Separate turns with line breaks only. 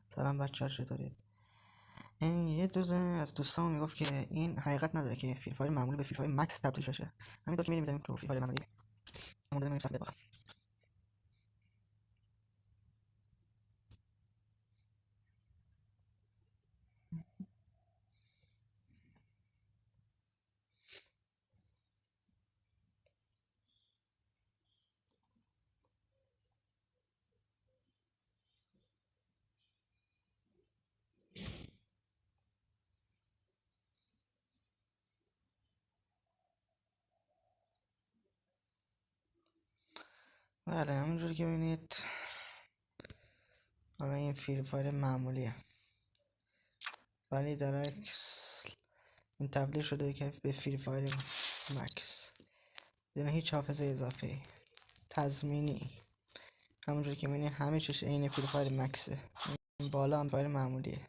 سلام بچه ها، چطورید؟ این یه دوزه از دوستان میگفت که این حقیقت نداره که فری فایر معمولی به فری فایر مکس تبدیل بشه. همین که میریم تو فری فایر معمولی اون میریم سمت بالا. بله همونجوری که میبینید حالا این فری فایر معمولیه، ولی در عکس این تبدیل شده که به فری فایر مکس بدون هیچ حافظه اضافه تضمینی. همونجوری که میبینید همه چیش عین فری فایر مکسه. این بالا هم فایر معمولیه.